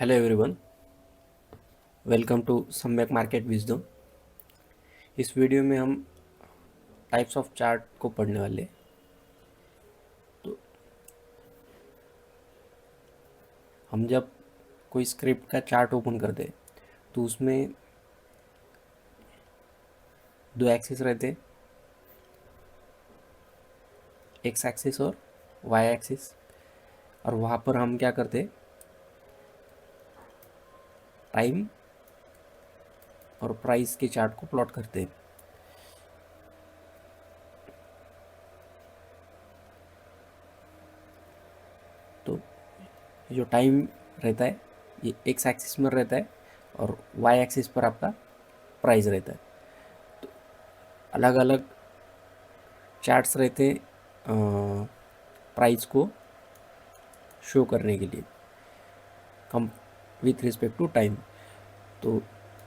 Hello everyone, welcome to सम्यक market wisdom. इस video में हम टाइप्स ऑफ चार्ट को पढ़ने वाले हैं। तो हम जब कोई स्क्रिप्ट का चार्ट ओपन करते हैं तो उसमें दो एक्सिस रहते हैं, एक्स एक्सिस और वाई एक्सिस। और वहाँ पर हम क्या करते हैं, टाइम और प्राइस के चार्ट को प्लॉट करते हैं। तो जो टाइम रहता है ये एक्स एक्सिस में रहता है और वाई एक्सिस पर आपका प्राइस रहता है। तो अलग अलग चार्ट्स रहते हैं प्राइस को शो करने के लिए come with respect to time. तो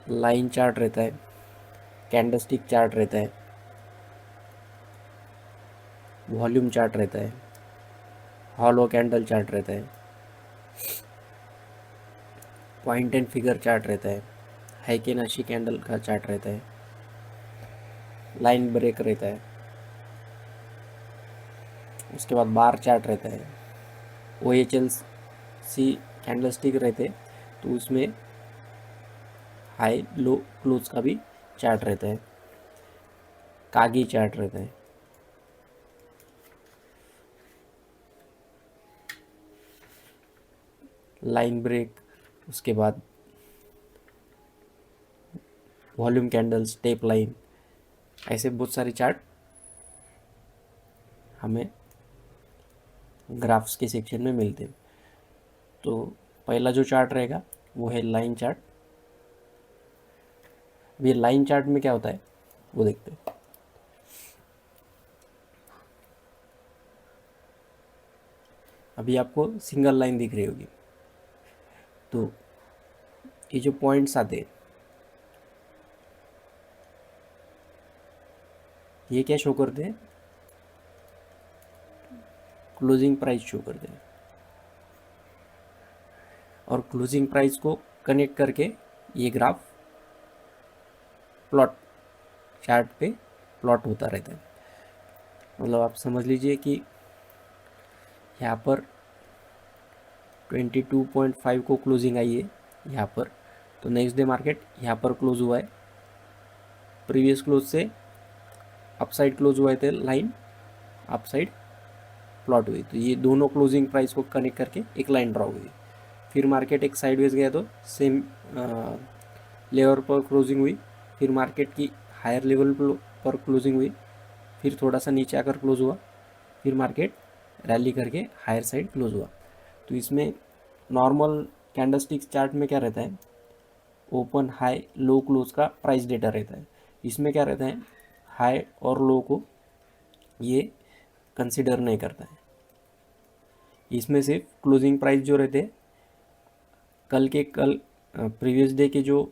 लाइन चार्ट रहता है, कैंडलस्टिक चार्ट रहता है, वॉल्यूम चार्ट रहता है, हॉलो कैंडल चार्ट रहता है, पॉइंट एंड फिगर चार्ट रहता है, हाइकेनाशी कैंडल का चार्ट रहता है, लाइन ब्रेक रहता है, उसके बाद बार चार्ट रहता है, OHLC कैंडलस्टिक रहते हैं तो उसमें हाई लो क्लोज का भी चार्ट रहता है, कागी चार्ट रहता है, लाइन ब्रेक, उसके बाद वॉल्यूम कैंडल, स्टेप लाइन, ऐसे बहुत सारे चार्ट हमें ग्राफ्स के सेक्शन में मिलते हैं। तो पहला जो चार्ट रहेगा वो है लाइन चार्ट। ये लाइन चार्ट में क्या होता है वो देखते हैं। अभी आपको सिंगल लाइन दिख रही होगी, तो ये जो पॉइंट्स आते हैं ये क्या शो करते हैं, क्लोजिंग प्राइस शो करते हैं। और क्लोजिंग प्राइस को कनेक्ट करके ये ग्राफ प्लॉट चार्ट पे प्लॉट होता रहता है। मतलब आप समझ लीजिए कि यहाँ पर 22.5 को क्लोजिंग आई है यहाँ पर, तो नेक्स्ट डे मार्केट यहाँ पर क्लोज हुआ है, प्रीवियस क्लोज से अपसाइड क्लोज हुआ है, लाइन अपसाइड प्लॉट हुई। तो ये दोनों क्लोजिंग प्राइस को कनेक्ट करके एक लाइन ड्रॉ हुई। फिर मार्केट एक साइडवेज गया तो सेम लेवल पर क्लोजिंग हुई, फिर मार्केट की हायर लेवल पर क्लोजिंग हुई, फिर थोड़ा सा नीचे आकर क्लोज हुआ, फिर मार्केट रैली करके हायर साइड क्लोज हुआ। तो इसमें नॉर्मल कैंडलस्टिक चार्ट में क्या रहता है, ओपन हाई लो क्लोज का प्राइस डेटा रहता है। इसमें क्या रहता है, हाई और लो को ये कंसिडर नहीं करता है। इसमें सिर्फ क्लोजिंग प्राइस जो रहते हैं कल प्रीवियस डे के जो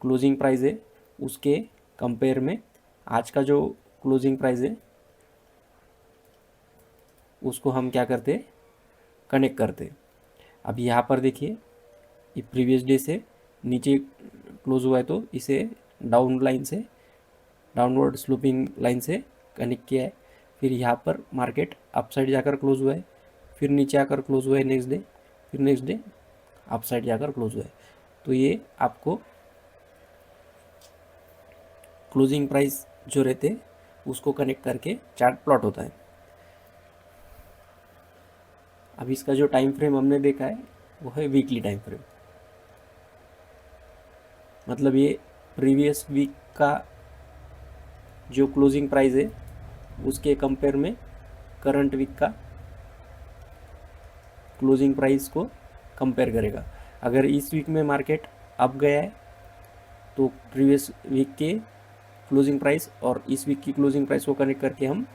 क्लोजिंग प्राइस है उसके कंपेयर में आज का जो क्लोजिंग प्राइस है उसको हम क्या करते, कनेक्ट करते। अब यहाँ पर देखिए ये प्रीवियस डे से नीचे क्लोज हुआ है तो इसे डाउन लाइन से, डाउनवर्ड स्लोपिंग लाइन से कनेक्ट किया है। फिर यहाँ पर मार्केट अपसाइड जाकर क्लोज हुआ है, फिर नीचे आकर क्लोज हुआ है नेक्स्ट डे, फिर नेक्स्ट डे अपसाइड जाकर क्लोज हुआ है। तो ये आपको क्लोजिंग प्राइस जो रहते हैं उसको कनेक्ट करके चार्ट प्लॉट होता है। अब इसका जो टाइम फ्रेम हमने देखा है वो है वीकली टाइम फ्रेम। मतलब ये प्रीवियस वीक का जो क्लोजिंग प्राइस है उसके कंपेयर में करंट वीक का क्लोजिंग प्राइस को कंपेयर करेगा। अगर इस वीक में मार्केट अप गया है तो प्रीवियस वीक के क्लोजिंग प्राइस और इस वीक की क्लोजिंग प्राइस को कनेक्ट करके हम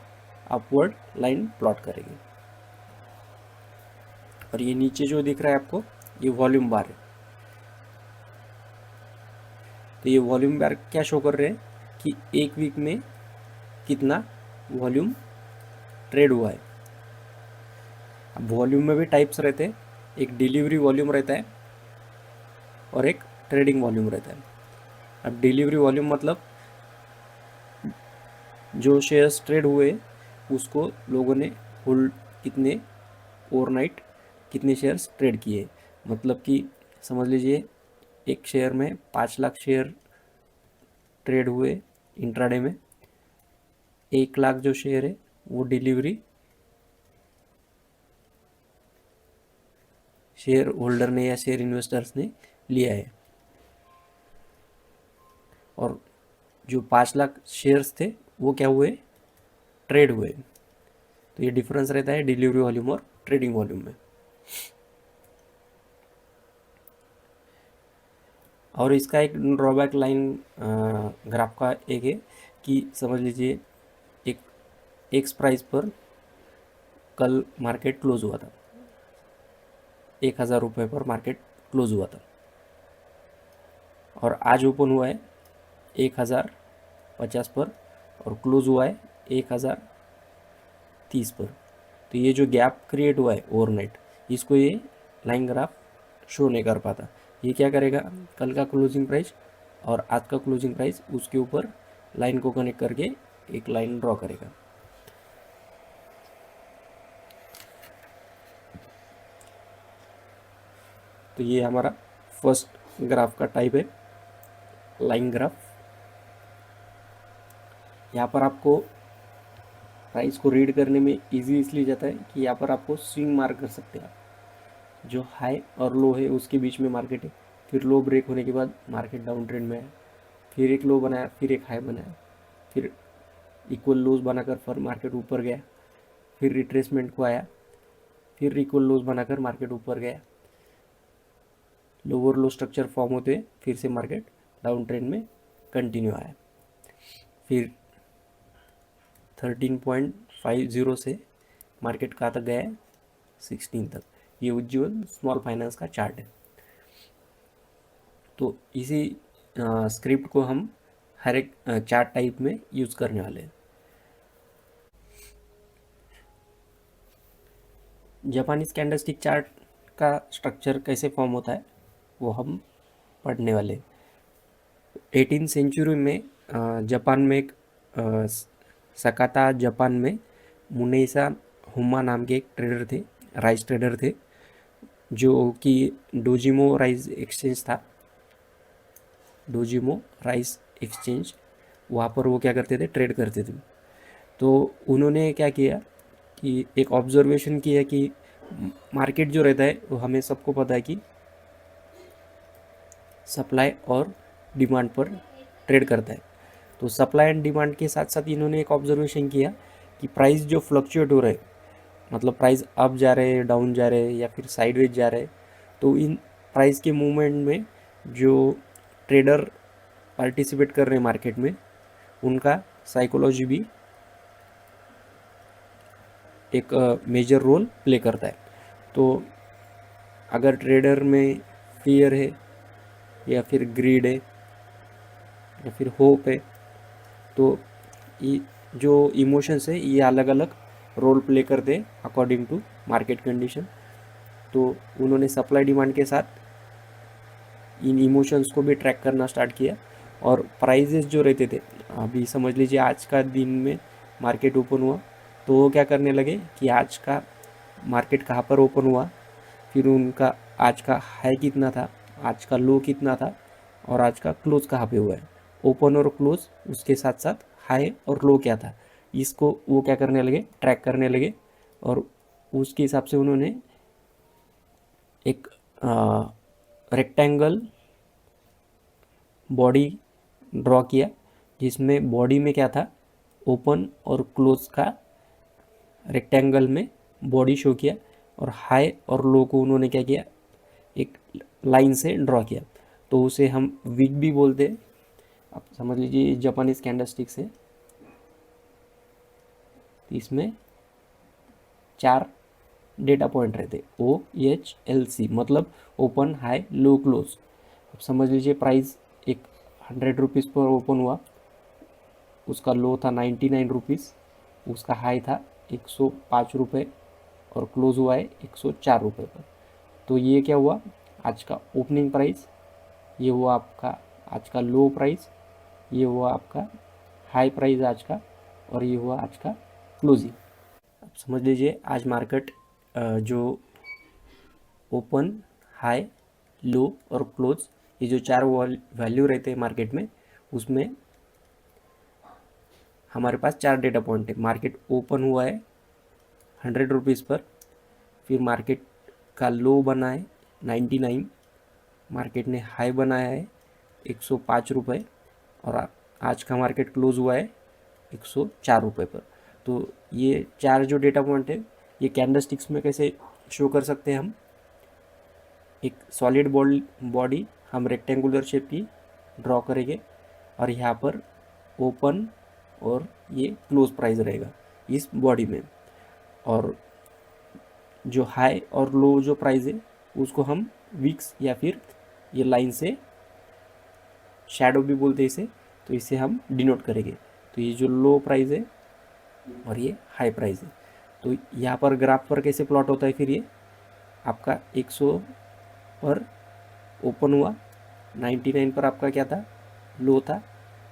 अपवर्ड लाइन प्लॉट करेंगे। और ये नीचे जो दिख रहा है आपको ये वॉल्यूम बार है। तो ये वॉल्यूम बार क्या शो कर रहे हैं कि एक वीक में कितना वॉल्यूम ट्रेड हुआ है। अब वॉल्यूम में भी टाइप्स रहते हैं, एक डिलीवरी वॉल्यूम रहता है और एक ट्रेडिंग वॉल्यूम रहता है। अब डिलीवरी वॉल्यूम मतलब जो शेयर्स ट्रेड हुए उसको लोगों ने होल्ड कितने ओवरनाइट कितने शेयर्स ट्रेड किए, मतलब कि समझ लीजिए एक शेयर में 5 लाख शेयर ट्रेड हुए इंट्राडे में, 1 लाख जो शेयर है वो डिलीवरी शेयर होल्डर ने या शेयर इन्वेस्टर्स ने लिया है, और जो 5 लाख शेयर्स थे वो क्या हुए, ट्रेड हुए। तो ये डिफरेंस रहता है डिलीवरी वॉल्यूम और ट्रेडिंग वॉल्यूम में। और इसका एक ड्रॉबैक लाइन ग्राफ का एक है कि समझ लीजिए एक एक्स प्राइस पर कल मार्केट क्लोज हुआ था, 1,000 रुपये पर मार्केट क्लोज हुआ था, और आज ओपन हुआ है 1,050 पर और क्लोज हुआ है 1,030 पर। तो ये जो गैप क्रिएट हुआ है ओवरनाइट, इसको ये लाइन ग्राफ शो नहीं कर पाता। ये क्या करेगा, कल का क्लोजिंग प्राइस और आज का क्लोजिंग प्राइस उसके ऊपर लाइन को कनेक्ट करके एक लाइन ड्रॉ करेगा। तो ये हमारा फर्स्ट ग्राफ का टाइप है, लाइन ग्राफ। यहाँ पर आपको प्राइस को रीड करने में इजी इसलिए जाता है कि यहाँ पर आपको स्विंग मार्क कर सकते हैं आप। जो हाई और लो है उसके बीच में मार्केट है, फिर लो ब्रेक होने के बाद मार्केट डाउन ट्रेंड में है, फिर एक लो बनाया, फिर एक हाई बनाया, फिर इक्वल लोज बनाकर फिर मार्केट ऊपर गया, फिर रिट्रेसमेंट को आया, फिर इक्वल लोज बनाकर मार्केट ऊपर गया, लोअर लो स्ट्रक्चर फॉर्म होते फिर से मार्केट डाउन ट्रेंड में कंटिन्यू आया, फिर 13.50 से मार्केट कहाँ तक गया है, 16 तक। ये उज्ज्वल स्मॉल फाइनेंस का चार्ट है। तो इसी स्क्रिप्ट को हम हर एक चार्ट टाइप में यूज़ करने वाले हैं। जापानीज कैंडलस्टिक चार्ट का स्ट्रक्चर कैसे फॉर्म होता है वो हम पढ़ने वाले। 18th सेंचुरी में जापान में एक सकाता जापान में मुनेसा हुमा नाम के एक ट्रेडर थे, राइस ट्रेडर थे, जो कि डोजिमो राइस एक्सचेंज था, डोजिमो राइस एक्सचेंज, वहाँ पर वो क्या करते थे, ट्रेड करते थे। तो उन्होंने क्या किया कि एक ऑब्जर्वेशन किया कि मार्केट जो रहता है वो हमें सबको पता है कि सप्लाई और डिमांड पर ट्रेड करता है। तो सप्लाई एंड डिमांड के साथ साथ इन्होंने एक ऑब्जर्वेशन किया कि प्राइस जो फ्लक्चुएट हो रहे, मतलब प्राइस अप जा रहे हैं, डाउन जा रहे हैं या फिर साइडवेज जा रहे हैं, तो इन प्राइस के मूवमेंट में जो ट्रेडर पार्टिसिपेट कर रहे हैं मार्केट में, उनका साइकोलॉजी भी एक मेजर रोल प्ले करता है। तो अगर ट्रेडर में फियर है या फिर ग्रीड है या फिर होप है, तो ये जो इमोशंस है ये अलग अलग रोल प्ले करते हैं अकॉर्डिंग टू मार्केट कंडीशन। तो उन्होंने सप्लाई डिमांड के साथ इन इमोशंस को भी ट्रैक करना स्टार्ट किया, और प्राइजेस जो रहते थे, अभी समझ लीजिए आज का दिन में मार्केट ओपन हुआ, तो वो क्या करने लगे कि आज का मार्केट कहाँ पर ओपन हुआ, फिर उनका आज का हाई कितना था, आज का लो कितना था, और आज का क्लोज कहाँ पे हुआ है, ओपन और क्लोज, उसके साथ साथ हाई और लो क्या था, इसको वो क्या करने लगे, ट्रैक करने लगे। और उसके हिसाब से उन्होंने एक रेक्टेंगल बॉडी ड्रॉ किया, जिसमें बॉडी में क्या था, ओपन और क्लोज का रेक्टेंगल में बॉडी शो किया, और हाई और लो को उन्होंने क्या किया, एक लाइन से ड्रॉ किया। तो उसे हम विक भी बोलते हैं। आप समझ लीजिए जापानीज कैंडलस्टिक्स है, इसमें 4 डेटा पॉइंट रहते, OHLC, मतलब ओपन हाई लो क्लोज। अब समझ लीजिए प्राइस एक 100 रुपीज़ पर ओपन हुआ, उसका लो था 99 रुपीज़, उसका हाई था 105 रुपये और क्लोज हुआ है 104 रुपये पर। तो ये क्या हुआ, आज का ओपनिंग प्राइस, ये हुआ आपका आज का लो प्राइस, ये हुआ आपका हाई प्राइस आज का, और ये हुआ आज का क्लोजिंग। अब समझ लीजिए आज मार्केट जो ओपन, हाई, लो और क्लोज, ये जो चार वैल्यू रहते हैं मार्केट में, उसमें हमारे पास चार डेटा पॉइंट है। मार्केट ओपन हुआ है 100 रुपीज़ पर, फिर मार्केट का लो बना है 99, मार्केट ने हाई बनाया है 105 रुपये, और आज का मार्केट क्लोज हुआ है 104 रुपये पर। तो ये चार जो डेटा पॉइंट है, ये कैंडलस्टिक्स में कैसे शो कर सकते हैं हम, एक सॉलिड बॉडी हम रेक्टेंगुलर शेप की ड्रॉ करेंगे, और यहाँ पर ओपन और ये क्लोज प्राइस रहेगा इस बॉडी में, और जो हाई और लो जो प्राइस है उसको हम विक्स या फिर ये लाइन से, शैडो भी बोलते हैं इसे, तो इसे हम डिनोट करेंगे। तो ये जो लो प्राइस है और ये हाई प्राइस है, तो यहाँ पर ग्राफ पर कैसे प्लॉट होता है, फिर ये आपका 100 पर ओपन हुआ, 99 पर आपका क्या था, लो था,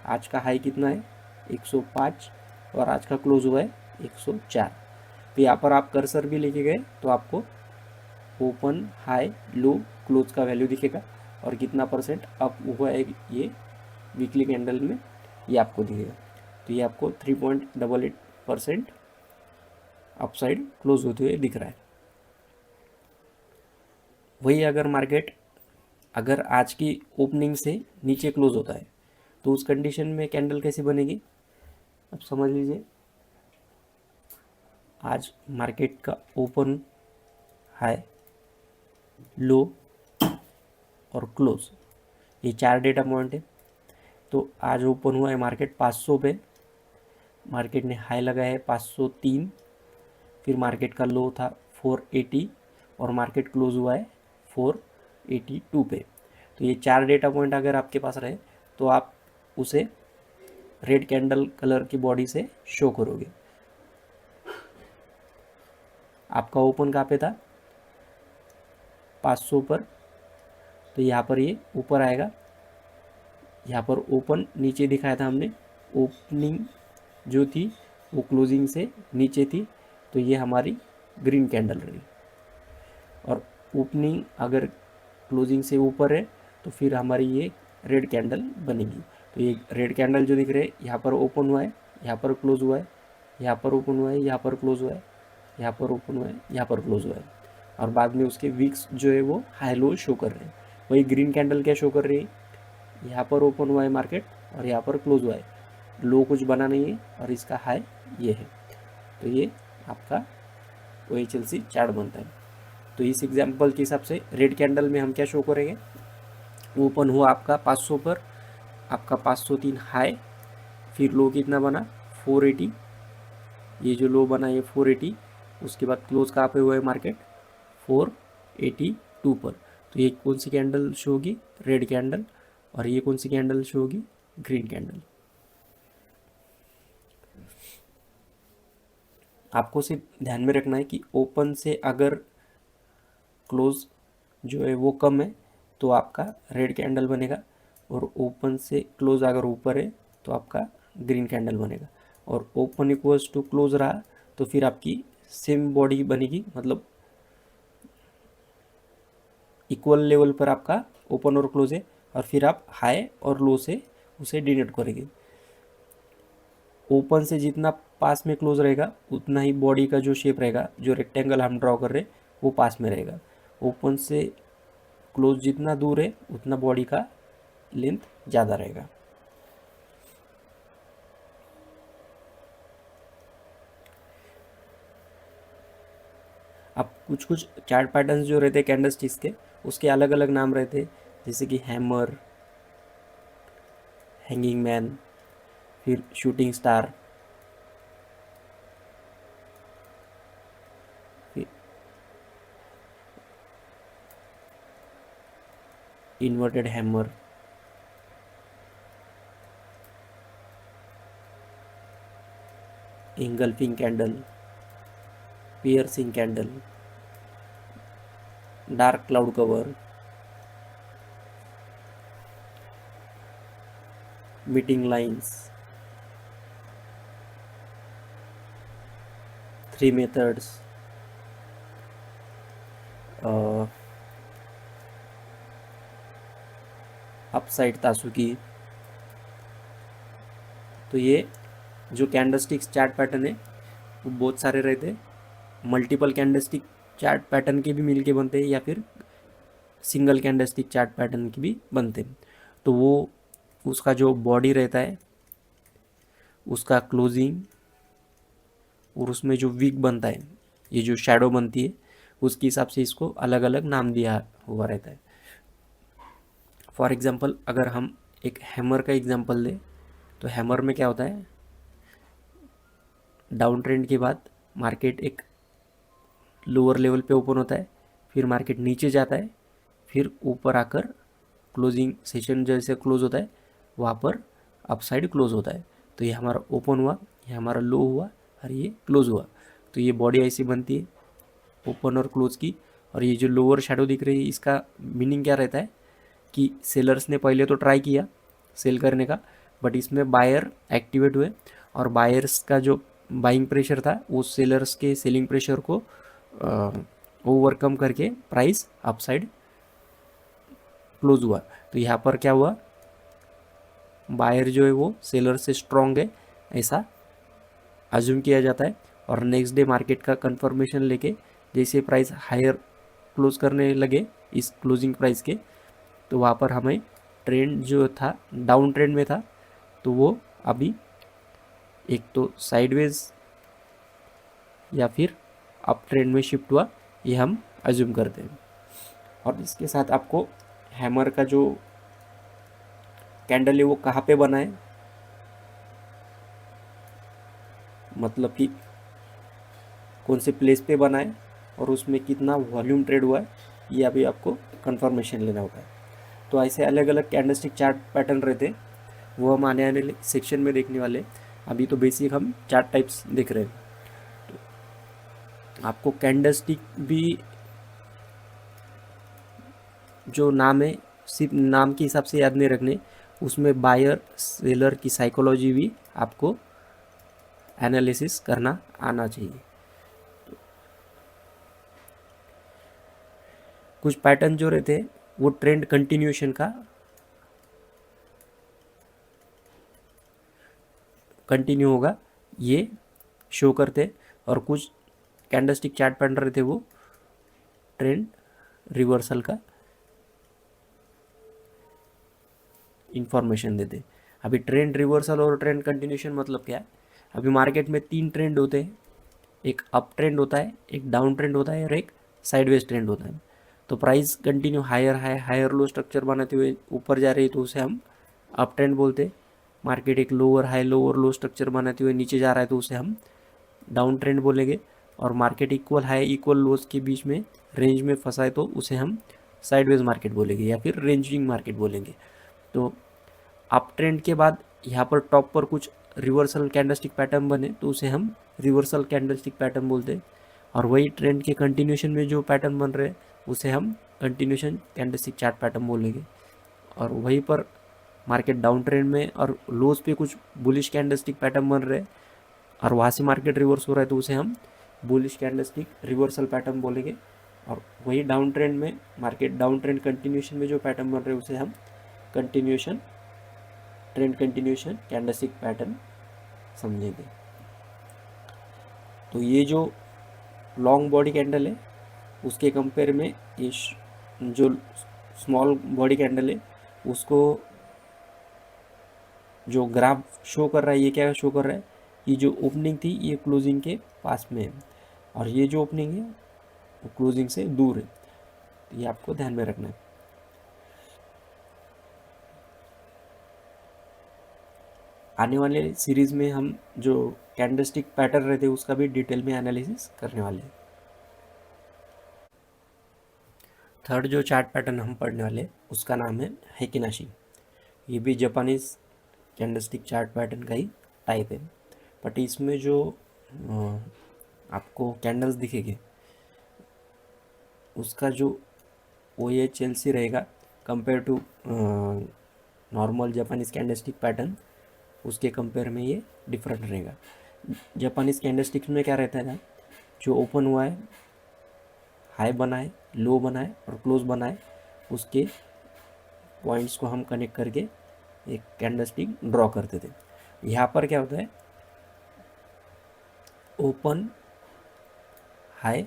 आज का हाई कितना है 105, और आज का क्लोज हुआ है 104। तो यहाँ पर आप कर्सर भी लेके गए तो आपको ओपन, हाई, लो, क्लोज का वैल्यू दिखेगा, और कितना परसेंट अप हुआ है ये वीकली कैंडल में ये आपको दिखेगा। तो ये आपको 3.88% अपसाइड क्लोज होते हुए दिख रहा है। वही अगर मार्केट अगर आज की ओपनिंग से नीचे क्लोज होता है तो उस कंडीशन में कैंडल कैसी बनेगी, अब समझ लीजिए। आज मार्केट का ओपन, हाई, लो और क्लोज, ये चार डेटा पॉइंट है। तो आज ओपन हुआ है मार्केट 500 पे, मार्केट ने हाई लगाया है 503, फिर मार्केट का लो था 480, और मार्केट क्लोज हुआ है 482 पे। तो ये चार डेटा पॉइंट अगर आपके पास रहे तो आप उसे रेड कैंडल कलर की बॉडी से शो करोगे। आपका ओपन कहाँ पे था, 500 पर, तो यहाँ पर ये ऊपर आएगा। यहाँ पर ओपन नीचे दिखाया था हमने, ओपनिंग जो थी वो क्लोजिंग से नीचे थी, तो ये हमारी ग्रीन कैंडल रही। और ओपनिंग अगर क्लोजिंग से ऊपर है तो फिर हमारी ये रेड कैंडल बनेगी। तो ये रेड कैंडल जो दिख रहे हैं, यहाँ पर ओपन हुआ है, यहाँ पर क्लोज हुआ है, यहाँ पर ओपन हुआ है, यहाँ पर क्लोज हुआ है, यहाँ पर ओपन हुआ है, यहाँ पर क्लोज हुआ है, और बाद में उसके वीक्स जो है वो हाई लो शो कर रहे हैं। वही ग्रीन कैंडल क्या शो कर रही है, यहाँ पर ओपन हुआ है मार्केट और यहाँ पर क्लोज हुआ है, लो कुछ बना नहीं है, और इसका हाई ये है। तो ये आपका OHLC चार्ट बनता है। तो इस एग्जाम्पल के हिसाब से रेड कैंडल में हम क्या शो करेंगे, ओपन हुआ आपका 500 पर, आपका 503 हाई, फिर लो कितना बना 480, ये जो लो बना ये 480, उसके बाद क्लोज कहाँ पे हुआ है मार्केट 482 पर। तो ये कौन सी कैंडल शो होगी, रेड कैंडल, और ये कौन सी कैंडल शो होगी, ग्रीन कैंडल। आपको सिर्फ ध्यान में रखना है कि ओपन से अगर क्लोज जो है वो कम है तो आपका रेड कैंडल बनेगा, और ओपन से क्लोज अगर ऊपर है तो आपका ग्रीन कैंडल बनेगा, और ओपन इक्वल्स टू क्लोज रहा तो फिर आपकी सेम बॉडी बनेगी, मतलब इक्वल लेवल पर आपका ओपन और क्लोज है, और फिर आप हाई और लो से उसे डिनोट करेंगे। ओपन से जितना पास में क्लोज रहेगा उतना ही बॉडी का जो शेप रहेगा, जो रेक्टेंगल हम ड्रॉ कर रहे हैं वो पास में रहेगा। ओपन से क्लोज जितना दूर है उतना बॉडी का लेंथ ज़्यादा रहेगा। अब कुछ कुछ चार्ट पैटर्न्स जो रहते हैं कैंडलस्टिक्स के, उसके अलग अलग नाम रहते हैं, जैसे कि हैमर, हैंगिंग मैन, फिर shooting star, inverted hammer, engulfing candle, piercing candle, dark cloud cover, meeting lines, 3 methods, upside tasuki. तो ये जो कैंडलस्टिक्स चार्ट पैटर्न है वो बहुत सारे रहते हैं, मल्टीपल कैंडलस्टिक चार्ट पैटर्न के भी मिलके बनते हैं या फिर सिंगल कैंडलस्टिक चार्ट पैटर्न के भी बनते हैं। तो वो उसका जो बॉडी रहता है, उसका क्लोजिंग और उसमें जो वीक बनता है, ये जो शैडो बनती है, उसके हिसाब से इसको अलग अलग नाम दिया हुआ रहता है। फॉर एग्जांपल अगर हम एक हैमर का एग्जांपल लें तो हैमर में क्या होता है, डाउन ट्रेंड के बाद मार्केट एक लोअर लेवल पे ओपन होता है, फिर मार्केट नीचे जाता है, फिर ऊपर आकर क्लोजिंग सेशन जैसे क्लोज होता है वहाँ पर अपसाइड क्लोज होता है। तो ये हमारा ओपन हुआ, ये हमारा लो हुआ और ये क्लोज हुआ। तो ये बॉडी ऐसी बनती है ओपन और क्लोज की। और ये जो लोअर शेडो दिख रही है इसका मीनिंग क्या रहता है कि सेलर्स ने पहले तो ट्राई किया सेल करने का, बट इसमें बायर एक्टिवेट हुए और बायर्स का जो बाइंग प्रेशर था वो सेलर्स के सेलिंग प्रेशर को ओवरकम करके प्राइस अपसाइड क्लोज हुआ। तो यहाँ पर क्या हुआ, बायर जो है वो सेलर से स्ट्रॉन्ग है ऐसा अज्यूम किया जाता है। और नेक्स्ट डे मार्केट का कंफर्मेशन लेके जैसे प्राइस हायर क्लोज करने लगे इस क्लोजिंग प्राइस के, तो वहाँ पर हमें ट्रेंड जो था डाउन ट्रेंड में था तो वो अभी एक तो साइडवेज या फिर अप ट्रेंड में शिफ्ट हुआ, ये हम अज्यूम करते हैं। और इसके साथ आपको हैमर का जो कैंडल है वो कहाँ पे बना है, मतलब कि कौन से प्लेस पे बना है और उसमें कितना वॉल्यूम ट्रेड हुआ है, ये अभी आपको कंफर्मेशन लेना होगा। तो ऐसे अलग अलग कैंडलस्टिक चार्ट पैटर्न रहते हैं, वो हम आने आने सेक्शन में देखने वाले। अभी तो बेसिक हम चार्ट टाइप्स देख रहे हैं। तो आपको कैंडलस्टिक भी जो नाम है सिर्फ नाम के हिसाब से याद नहीं रखने, उसमें बायर सेलर की साइकोलॉजी भी आपको एनालिसिस करना आना चाहिए। कुछ पैटर्न जो रहते हैं वो ट्रेंड कंटिन्यूएशन का कंटिन्यू होगा ये शो करते, और कुछ कैंडलस्टिक चार्ट पैटर्न रहते वो ट्रेंड रिवर्सल का इंफॉर्मेशन देते। अभी ट्रेंड रिवर्सल और ट्रेंड कंटिन्यूएशन मतलब क्या है, अभी मार्केट में 3 ट्रेंड होते हैं, एक अप ट्रेंड होता है, एक डाउन ट्रेंड होता है और एक साइडवेज ट्रेंड होता है। तो price continue higher high higher low structure बनाते हुए ऊपर जा रही है तो उसे हम अप ट्रेंड बोलते हैं। मार्केट एक लोअर हाई लोअर लो स्ट्रक्चर बनाते हुए नीचे जा रहा है तो उसे हम डाउन ट्रेंड बोलेंगे। और मार्केट इक्वल हाई इक्वल लोज के बीच में रेंज में फंसा है तो उसे हम साइडवेज मार्केट बोलेंगे या फिर रेंजिंग मार्केट बोलेंगे। तो अप ट्रेंड के बाद यहाँ पर टॉप पर कुछ रिवर्सल कैंडलस्टिक पैटर्न बने तो उसे हम रिवर्सल कैंडलस्टिक पैटर्न बोलते हैं। और वही ट्रेंड के कंटिन्यूशन में जो पैटर्न बन रहे हैं उसे हम कंटिन्यूशन कैंडलस्टिक चार्ट पैटर्न बोलेंगे। और वहीं पर मार्केट डाउन ट्रेंड में और लोज पे कुछ बुलिश कैंडलस्टिक पैटर्न बन रहे हैं और वहाँ से मार्केट रिवर्स हो रहा है तो उसे हम बुलिश कैंडलस्टिक रिवर्सल पैटर्न बोलेंगे। और वही डाउन ट्रेंड में मार्केट डाउन ट्रेंड कंटिन्यूशन में जो पैटर्न बन रहे हैं उसे हम continuation trend continuation candlestick pattern समझेंगे। तो ये जो लॉन्ग बॉडी कैंडल है उसके कंपेयर में ये जो स्मॉल बॉडी कैंडल है उसको जो ग्राफ शो कर रहा है ये क्या शो कर रहा है, ये जो ओपनिंग थी ये क्लोजिंग के पास में है और ये जो ओपनिंग है वो क्लोजिंग से दूर है। तो ये आपको ध्यान में रखना है। आने वाले सीरीज में हम जो कैंडलस्टिक पैटर्न रहते हैं उसका भी डिटेल में एनालिसिस करने वाले हैं। थर्ड जो चार्ट पैटर्न हम पढ़ने वाले उसका नाम है हेकिनाशी। ये भी जापानीज कैंडलस्टिक चार्ट पैटर्न का ही टाइप है, बट इसमें जो आपको कैंडल्स दिखेंगे उसका जो OHLC रहेगा compare to normal Japanese candlestick pattern, उसके कंपेयर में ये डिफरेंट रहेगा। जापानीज कैंडलस्टिक्स में क्या रहता है ना, जो ओपन हुआ है, हाई बनाए, लो बनाए और क्लोज बनाए, उसके पॉइंट्स को हम कनेक्ट करके एक कैंडलस्टिक ड्रॉ करते थे। यहाँ पर क्या होता है, ओपन, हाई,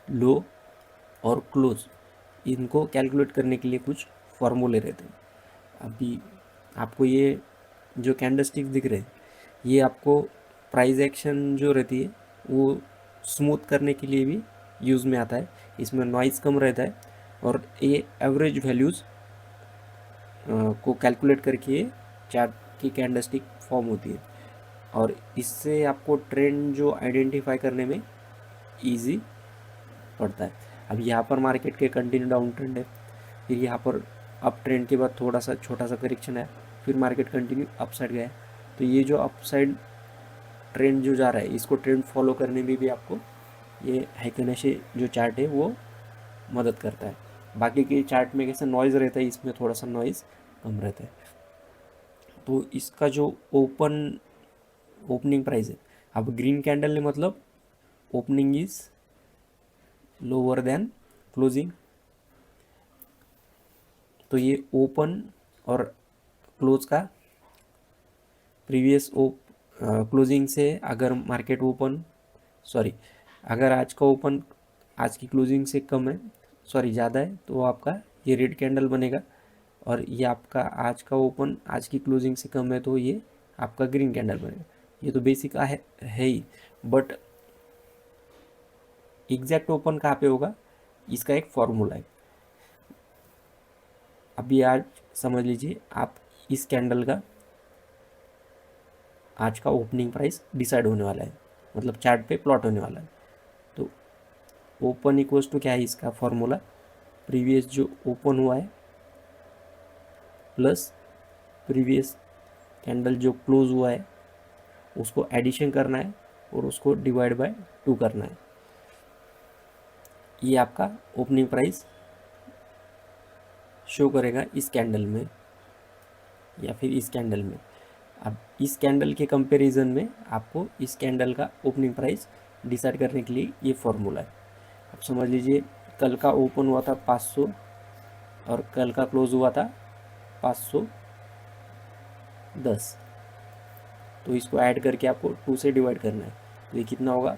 लो और क्लोज, इनको कैलकुलेट करने के लिए कुछ फॉर्मूले रहते हैं। अभी आपको ये जो कैंडलस्टिक दिख रहे हैं, ये आपको प्राइस एक्शन जो रहती है वो स्मूथ करने के लिए भी यूज़ में आता है। इसमें नॉइज़ कम रहता है और ये एवरेज वैल्यूज़ को कैलकुलेट करके चार्ट की कैंडलस्टिक फॉर्म होती है और इससे आपको ट्रेंड जो आइडेंटिफाई करने में इजी पड़ता है। अब यहाँ पर मार्केट के कंटिन्यू डाउन ट्रेंड है, फिर यहाँ पर अप ट्रेंड के बाद थोड़ा सा छोटा सा करेक्शन है, फिर मार्केट कंटिन्यू अप साइड गया है। तो ये जो अप साइड ट्रेंड जो जा रहा है, इसको ट्रेंड फॉलो करने में भी आपको ये हैकेनेशी जो चार्ट है वो मदद करता है। बाकी के चार्ट में कैसे नॉइज़ रहता है, इसमें थोड़ा सा नॉइज़ कम रहता है। तो इसका जो ओपनिंग प्राइस है, अब ग्रीन कैंडल ने मतलब opening is lower than closing, तो ये ओपन और क्लोज का प्रीवियस क्लोजिंग से अगर मार्केट ओपन अगर आज का ओपन आज की क्लोजिंग से कम है, ज़्यादा है, तो आपका ये रेड कैंडल बनेगा। और ये आपका आज का ओपन आज की क्लोजिंग से कम है तो ये आपका ग्रीन कैंडल बनेगा। ये तो बेसिक है ही, बट एग्जैक्ट ओपन कहाँ पे होगा, इसका एक फॉर्मूला है। अभी आज समझ लीजिए आप, इस कैंडल का आज का ओपनिंग प्राइस डिसाइड होने वाला है, मतलब चार्ट पे प्लॉट होने वाला है। तो ओपन इक्वल्स टू क्या है इसका फॉर्मूला, प्रीवियस जो ओपन हुआ है प्लस प्रीवियस कैंडल जो क्लोज हुआ है उसको एडिशन करना है और उसको डिवाइड बाय 2 करना है। ये आपका ओपनिंग प्राइस शो करेगा इस कैंडल में या फिर इस कैंडल में। अब इस कैंडल के कंपैरिजन में आपको इस कैंडल का ओपनिंग प्राइस डिसाइड करने के लिए ये फॉर्मूला है। अब समझ लीजिए कल का ओपन हुआ था 500 और कल का क्लोज हुआ था 510, तो इसको ऐड करके आपको 2 से डिवाइड करना है। तो ये कितना होगा,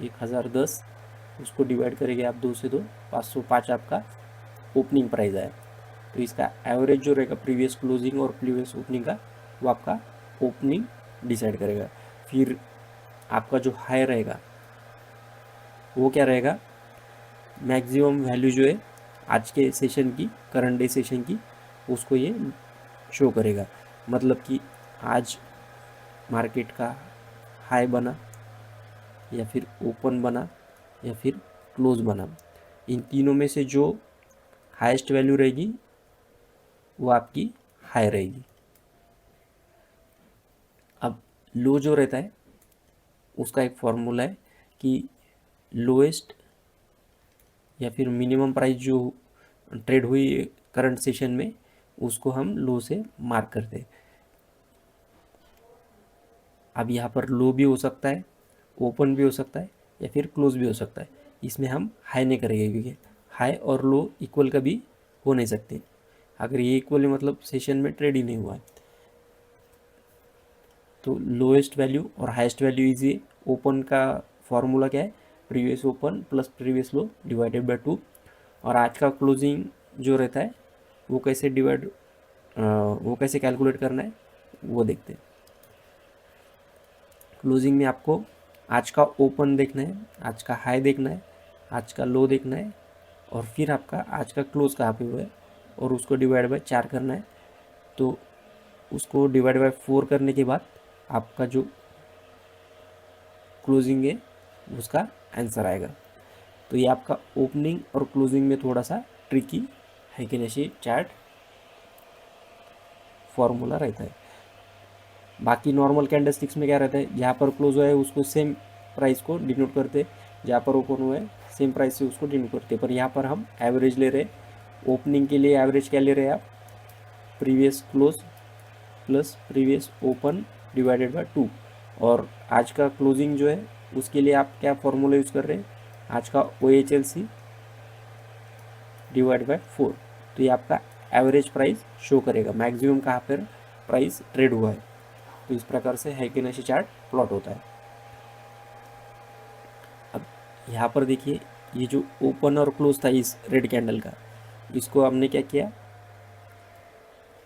1010, उसको डिवाइड करेंगे आप 2 से, तो 505 आपका ओपनिंग प्राइस आया। तो इसका एवरेज जो रहेगा प्रीवियस क्लोजिंग और प्रीवियस ओपनिंग का, वो आपका ओपनिंग डिसाइड करेगा। फिर आपका जो हाई रहेगा वो क्या रहेगा, मैक्सिमम वैल्यू जो है आज के सेशन की, करंट डे सेशन की, उसको ये शो करेगा। मतलब कि आज मार्केट का हाई बना या फिर ओपन बना या फिर क्लोज बना, इन तीनों में से जो हाईएस्ट वैल्यू रहेगी वो आपकी हाई रहेगी। अब लो जो रहता है उसका एक फॉर्मूला है कि लोएस्ट या फिर मिनिमम प्राइस जो ट्रेड हुई करंट सेशन में, उसको हम लो से मार्क करते हैं। अब यहाँ पर लो भी हो सकता है, ओपन भी हो सकता है या फिर क्लोज भी हो सकता है। इसमें हम हाई नहीं करेंगे क्योंकि हाई और लो इक्वल कभी हो नहीं सकते। अगर ये इक्वल है मतलब सेशन में ट्रेड ही नहीं हुआ है। तो लोएस्ट वैल्यू और हाईएस्ट वैल्यू इज ये। ओपन का फॉर्मूला क्या है, previous open plus previous low divided by 2। और आज का क्लोजिंग जो रहता है वो कैसे कैलकुलेट करना है वो देखते हैं। क्लोजिंग में आपको आज का ओपन देखना है, आज का हाई देखना है, आज का लो देखना है और फिर आपका आज का क्लोज कहाँ पे हुआ है और उसको डिवाइड बाय 4 करना है। तो उसको डिवाइड बाय 4 करने के बाद आपका जो क्लोजिंग है उसका आंसर आएगा। तो ये आपका ओपनिंग और क्लोजिंग में थोड़ा सा ट्रिकी हैकेनेशी चार्ट फॉर्मूला रहता है। बाकी नॉर्मल कैंडलस्टिक्स में क्या रहता है, जहाँ पर क्लोज हुआ है उसको सेम प्राइस को डिनोट करते हैं, जहाँ पर ओपन हुआ है सेम प्राइस से उसको डिनोट करते हैं। पर यहाँ पर हम एवरेज ले रहे हैं। ओपनिंग के लिए एवरेज क्या ले रहे हैं आप, previous close plus previous open divided by 2। और आज का क्लोजिंग जो है उसके लिए आप क्या फॉर्मूला यूज़ कर रहे हैं, आज का OHLC डिवाइड बाय 4। तो ये आपका एवरेज प्राइस शो करेगा, मैक्सिमम कहाँ पर प्राइस ट्रेड हुआ है। तो इस प्रकार से हेकी नेशी चार्ट प्लॉट होता है। अब यहाँ पर देखिए, ये जो ओपन और क्लोज था इस रेड कैंडल का, इसको हमने क्या किया,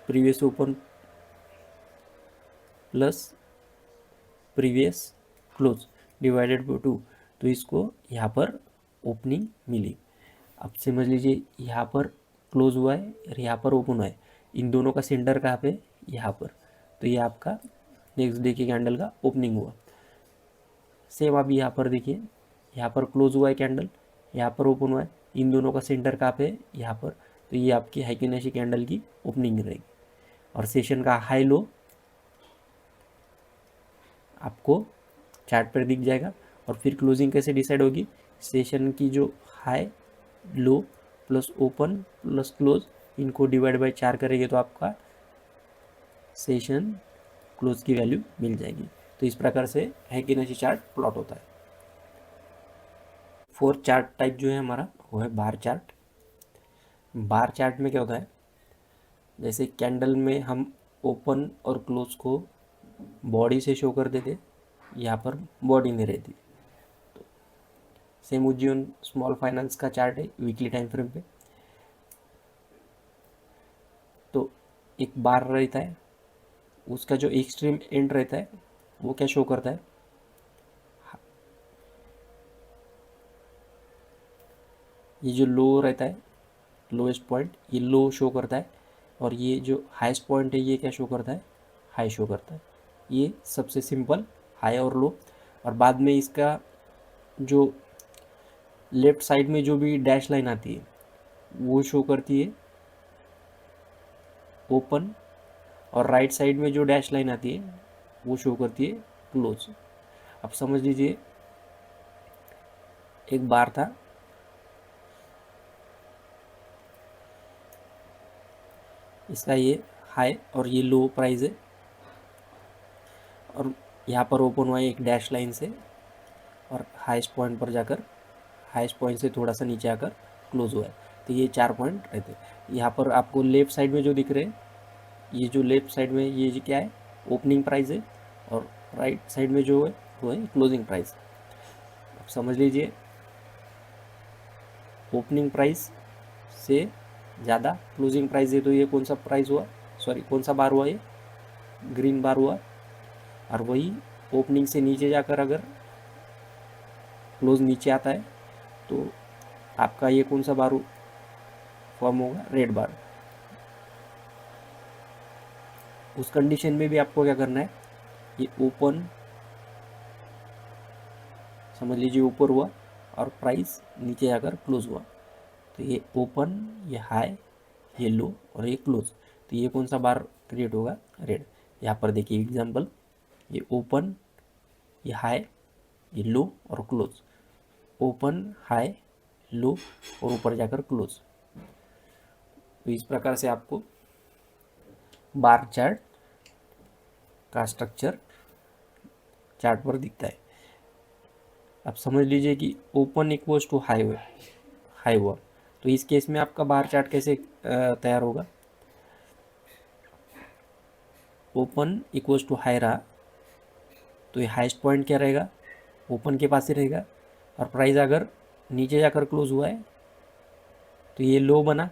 previous open plus previous close divided by 2। तो इसको यहाँ पर ओपनिंग मिली। अब समझ लीजिए यहाँ पर क्लोज हुआ है और यहाँ पर ओपन हुआ है, इन दोनों का सेंटर कहाँ पे, यहाँ पर। तो ये आपका नेक्स्ट डे के कैंडल का ओपनिंग हुआ। सेम अभी यहाँ पर देखिए, यहाँ पर क्लोज हुआ है कैंडल, यहाँ पर ओपन हुआ है, इन दोनों का सेंटर कहाँ पे, यहाँ पर। तो ये आपकी हेकी नेशी कैंडल की ओपनिंग रहेगी। और सेशन का हाई लो आपको चार्ट पर दिख जाएगा। और फिर क्लोजिंग कैसे डिसाइड होगी, सेशन की जो high low plus open plus close, इनको डिवाइड बाय 4 करेंगे तो आपका सेशन क्लोज की वैल्यू मिल जाएगी। तो इस प्रकार से हेकी नेशी चार्ट प्लॉट होता है। फोर्थ चार्ट टाइप जो है हमारा वो है बार चार्ट। बार चार्ट में क्या होता है, जैसे कैंडल में हम ओपन और क्लोज को बॉडी से शो कर देते, यहाँ पर बॉडी नहीं रहती। तो सेम उज्जीवन स्मॉल फाइनेंस का चार्ट है वीकली टाइम फ्रेम पे। तो एक बार रहता है, उसका जो एक्सट्रीम एंड रहता है वो क्या शो करता है, ये जो लो रहता है लोएस्ट पॉइंट, ये लो शो करता है। और ये जो हाईएस्ट पॉइंट है ये क्या शो करता है, हाई शो करता है। ये सबसे सिंपल हाई और लो। और बाद में इसका जो लेफ्ट साइड में जो भी डैश लाइन आती है वो शो करती है ओपन, और राइट साइड में जो डैश लाइन आती है वो शो करती है क्लोज। अब समझ लीजिए एक बार था, इसका ये हाई और ये लो प्राइस है, और यहाँ पर ओपन हुआ है एक डैश लाइन से, और हाईएस्ट पॉइंट पर जाकर हाईएस्ट पॉइंट से थोड़ा सा नीचे आकर क्लोज हुआ है। तो ये 4 पॉइंट रहते हैं। यहाँ पर आपको लेफ़्ट साइड में जो दिख रहे हैं, ये जो लेफ़्ट साइड में ये क्या है, ओपनिंग प्राइस है, और राइट साइड में जो है वो है क्लोजिंग प्राइस। अब समझ लीजिए ओपनिंग प्राइस से ज़्यादा क्लोजिंग प्राइस है, तो ये कौन सा प्राइस हुआ, सॉरी कौन सा बार हुआ, ये ग्रीन बार हुआ। और वही ओपनिंग से नीचे जाकर अगर क्लोज नीचे आता है तो आपका ये कौन सा बार फॉर्म होगा, रेड बार। उस कंडीशन में भी आपको क्या करना है, ये ओपन समझ लीजिए ऊपर हुआ और प्राइस नीचे जाकर क्लोज हुआ, तो ये ओपन, ये हाई, ये लो और ये क्लोज। तो ये कौन सा बार क्रिएट होगा, रेड। यहाँ पर देखिए एग्जांपल, ये ओपन, ये हाई, ये लो और क्लोज, ओपन हाई लो और ऊपर जाकर क्लोज। तो इस प्रकार से आपको बार चार्ट का स्ट्रक्चर चार्ट पर दिखता है। अब समझ लीजिए कि ओपन इक्वल्स टू हाई हुआ, तो इस केस में आपका बार चार्ट कैसे तैयार होगा, ओपन इक्वल्स टू हाई रहा तो ये हाईएस्ट पॉइंट क्या रहेगा, ओपन के पास ही रहेगा। और प्राइस अगर नीचे जाकर क्लोज हुआ है तो ये लो बना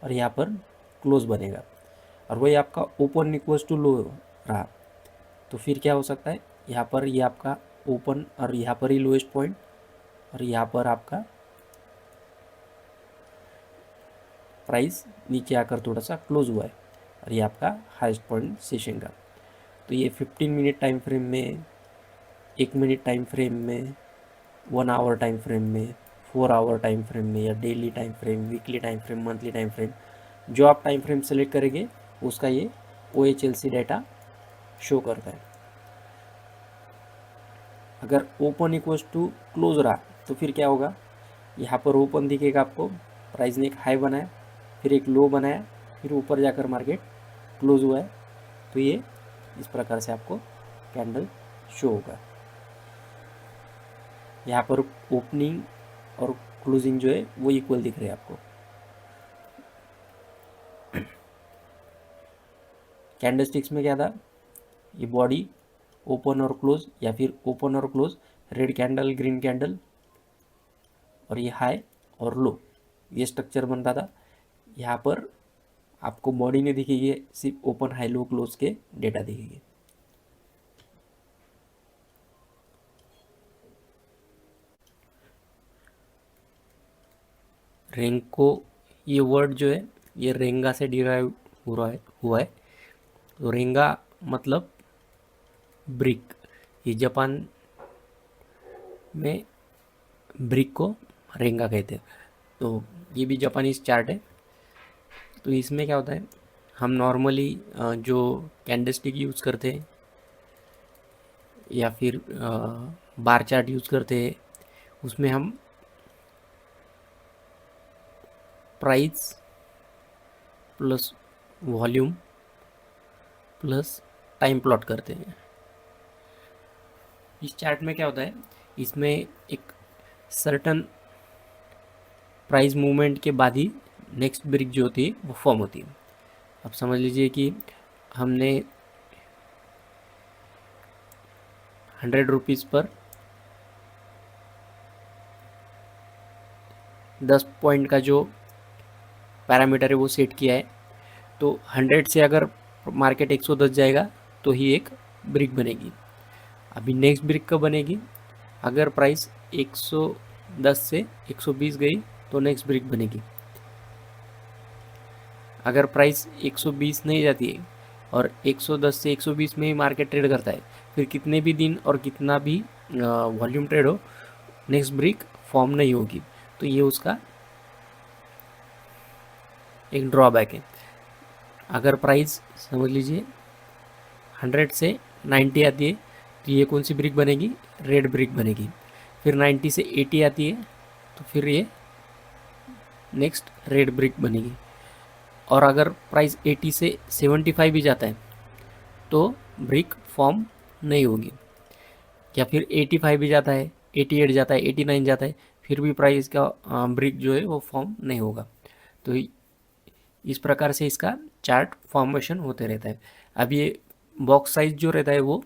और यहाँ पर क्लोज बनेगा। और वही आपका ओपन इक्वल्स टू लो रहा तो फिर क्या हो सकता है, यहाँ पर ये आपका ओपन और यहाँ पर ही लोएस्ट पॉइंट, और यहाँ पर आपका प्राइस नीचे आकर थोड़ा सा क्लोज हुआ है, और ये आपका हाईएस्ट पॉइंट सेशन का। तो ये 15 मिनट टाइम फ्रेम में, 1 मिनट टाइम फ्रेम में, 1 आवर टाइम फ्रेम में, 4 आवर टाइम फ्रेम में, या daily time frame, weekly time frame, monthly time frame, जो आप टाइम फ्रेम सेलेक्ट करेंगे उसका ये OHLC डाटा शो करता है। अगर ओपन इक्वल्स टू क्लोज रहा तो फिर क्या होगा, यहाँ पर ओपन दिखेगा आपको, प्राइस ने एक हाई बनाया, फिर एक लो बनाया, फिर ऊपर जाकर मार्केट क्लोज हुआ है। तो ये इस प्रकार से आपको कैंडल शो होगा। यहाँ पर ओपनिंग और क्लोजिंग जो है वो इक्वल दिख रहे हैं आपको। कैंडलस्टिक्स में क्या था, ये बॉडी ओपन और क्लोज या फिर ओपन और close, red candle green candle, और ये हाई और लो, ये स्ट्रक्चर बनता था। यहाँ पर आपको बॉडी नहीं दिखेगी, सिर्फ ओपन हाई लो क्लोज के डेटा दिखेंगे। रेंको, ये वर्ड जो है ये रेंगा से डिराइव हुआ है। तो रेंगा मतलब ब्रिक, ये जापान में ब्रिक को रेंगा कहते हैं। तो ये भी जापानीज चार्ट है। तो इसमें क्या होता है, हम नॉर्मली जो कैंडलस्टिक यूज़ करते हैं या फिर बार चार्ट यूज़ करते हैं, उसमें हम price plus volume plus time plot करते हैं। इस चार्ट में क्या होता है, इसमें एक सर्टन प्राइस मूवमेंट के बाद ही नेक्स्ट ब्रिक जो होती है वो फॉर्म होती है। अब समझ लीजिए कि हमने 100 रुपीज़ पर 10 पॉइंट का जो पैरामीटर है वो सेट किया है। तो 100 से अगर मार्केट 110 जाएगा तो ही एक ब्रिक बनेगी। अभी नेक्स्ट ब्रिक कब बनेगी, अगर प्राइस 110 से 120 गई तो नेक्स्ट ब्रिक बनेगी। अगर प्राइस 120 नहीं जाती है और 110 से 120 में ही मार्केट ट्रेड करता है, फिर कितने भी दिन और कितना भी वॉल्यूम ट्रेड हो, नेक्स्ट ब्रिक फॉर्म नहीं होगी। तो ये उसका एक ड्रॉबैक है। अगर प्राइस समझ लीजिए 100 से 90 आती है तो ये कौन सी ब्रिक बनेगी, रेड ब्रिक बनेगी। फिर 90 से 80 आती है तो फिर ये नेक्स्ट रेड ब्रिक बनेगी। और अगर प्राइस 80 से 75 भी जाता है तो ब्रिक फॉर्म नहीं होगी। या फिर 85 भी जाता है, 88 जाता है, 89 जाता है, फिर भी प्राइस का ब्रिक जो है वो फॉर्म नहीं होगा। तो इस प्रकार से इसका चार्ट फॉर्मेशन होते रहता है। अब ये बॉक्स साइज जो रहता है वो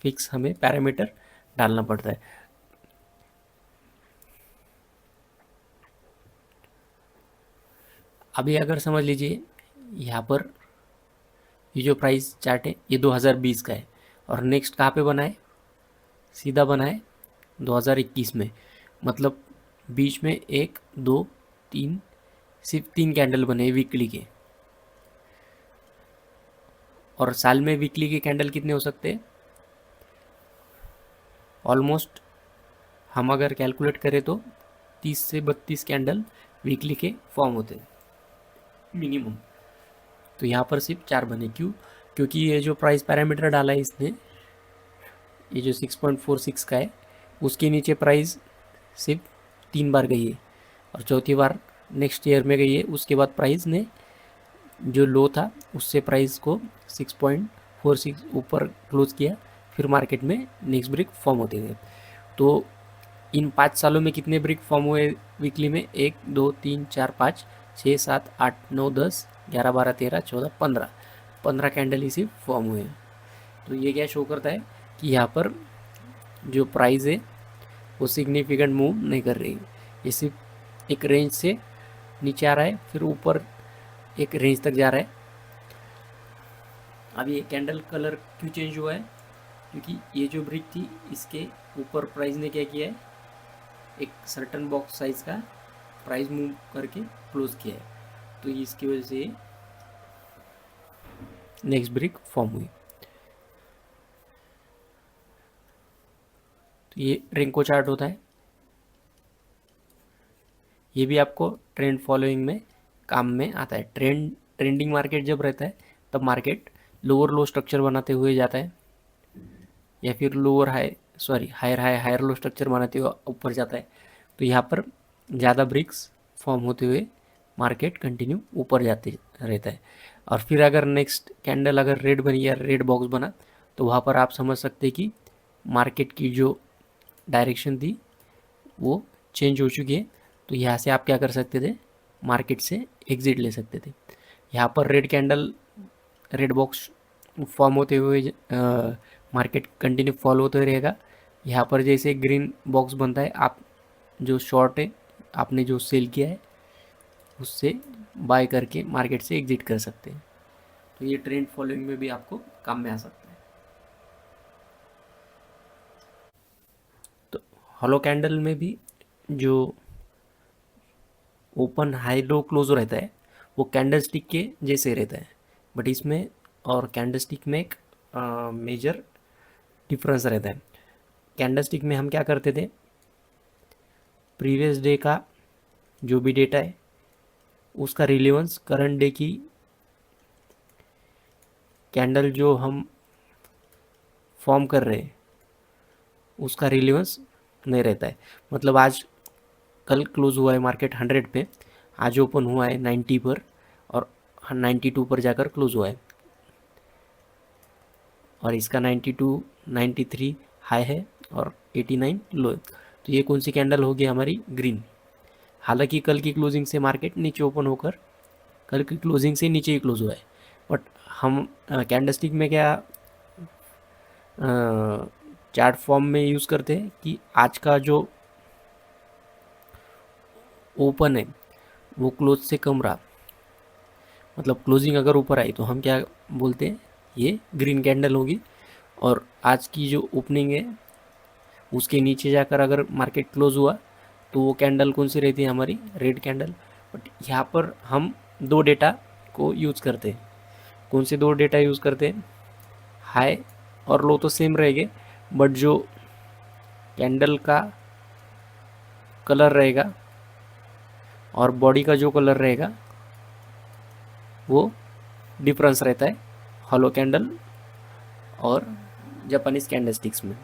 फिक्स हमें पैरामीटर डालना पड़ता है। अभी अगर समझ लीजिए यहाँ पर ये जो प्राइस चार्ट है ये 2020 का है और नेक्स्ट कहाँ पे बना है, सीधा बना है 2021 में। मतलब बीच में 1 2 3 सिर्फ 3 कैंडल बने वीकली के। और साल में वीकली के कैंडल कितने हो सकते हैं, ऑलमोस्ट हम अगर कैलकुलेट करें तो 30 से 32 कैंडल वीकली के फॉर्म होते हैं मिनिमम। तो यहाँ पर सिर्फ 4 बने, क्यों, क्योंकि ये जो प्राइस पैरामीटर डाला है इसने, ये जो 6.46 का है, उसके नीचे प्राइस सिर्फ 3 बार गई है और चौथी बार नेक्स्ट ईयर में गई है। उसके बाद प्राइस ने जो लो था उससे प्राइस को 6.46 ऊपर क्लोज किया, फिर मार्केट में नेक्स्ट ब्रिक फॉर्म होते गए। तो इन 5 सालों में कितने ब्रिक फॉर्म हुए वीकली में, 1 2 3 4 5 6 7 8 9 10 11 12 13 14 15 कैंडल इसी फॉर्म हुए। तो ये क्या शो करता है कि यहाँ पर जो प्राइस है वो सिग्निफिकेंट मूव नहीं कर रही, ये सिर्फ एक रेंज से नीचे आ रहा है, फिर ऊपर एक रेंज तक जा रहा है। अब ये कैंडल कलर क्यों चेंज हुआ है, क्योंकि ये जो ब्रिक थी इसके ऊपर प्राइस ने क्या किया है, एक सर्टन बॉक्स साइज का प्राइस मूव करके क्लोज किया है। तो इसकी वजह से नेक्स्ट ब्रिक फॉर्म हुई। तो ये रेंको चार्ट होता है। ये भी आपको ट्रेंड फॉलोइंग में काम में आता है। ट्रेंडिंग मार्केट जब रहता है तब मार्केट लोअर लो स्ट्रक्चर बनाते हुए जाता है, या फिर higher high higher low structure बनाते हुए ऊपर जाता है। तो यहाँ पर ज़्यादा ब्रिक्स फॉर्म होते हुए मार्केट कंटिन्यू ऊपर जाते रहता है। और फिर अगर नेक्स्ट कैंडल अगर रेड बनी या रेड बॉक्स बना तो वहाँ पर आप समझ सकते कि मार्केट की जो डायरेक्शन थी वो चेंज हो चुकी है। तो यहाँ से आप क्या कर सकते थे, मार्केट से एग्जिट ले सकते थे। यहाँ पर red candle red box form होते हुए मार्केट कंटिन्यू फॉलो होते रहेगा। यहाँ पर जैसे ग्रीन बॉक्स बनता है, आप जो शॉर्ट है आपने जो सेल किया है उससे बाय करके मार्केट से एग्जिट कर सकते हैं। तो ये ट्रेंड फॉलोइंग में भी आपको काम में आ सकता है। तो हॉलो कैंडल में भी जो ओपन हाई लो क्लोज रहता है वो कैंडल स्टिक के जैसे रहता है, बट इसमें और कैंडल स्टिक में एक मेजर डिफरेंस रहता है। कैंडल स्टिक में हम क्या करते थे, प्रीवियस डे का जो भी डेटा है उसका रिलेवेंस करंट डे की कैंडल जो हम फॉर्म कर रहे हैं उसका रिलेवेंस नहीं रहता है। मतलब आज कल क्लोज हुआ है मार्केट 100 पे, आज ओपन हुआ है 90 पर और 92 पर जाकर क्लोज हुआ है, और इसका 92 93 हाई है और 89 लो है। तो ये कौन सी कैंडल होगी, हमारी ग्रीन। हालांकि कल की क्लोजिंग से मार्केट नीचे ओपन होकर कल की क्लोजिंग से नीचे ही क्लोज हुआ है, बट हम कैंडलस्टिक में क्या चार्ट फॉर्म में यूज़ करते हैं कि आज का जो ओपन है वो क्लोज से कम रहा, मतलब क्लोजिंग अगर ऊपर आई तो हम क्या बोलते हैं, ये ग्रीन कैंडल होगी। और आज की जो ओपनिंग है उसके नीचे जाकर अगर मार्केट क्लोज हुआ तो वो कैंडल कौन सी रहती है, हमारी रेड कैंडल। बट यहाँ पर हम दो डेटा को यूज़ करते हैं। कौन से दो डेटा यूज़ करते हैं, हाई और लो तो सेम रहेंगे, बट जो कैंडल का कलर रहेगा और बॉडी का जो कलर रहेगा वो डिफरेंस रहता है हॉलो कैंडल और जापानीज कैंडलस्टिक्स में।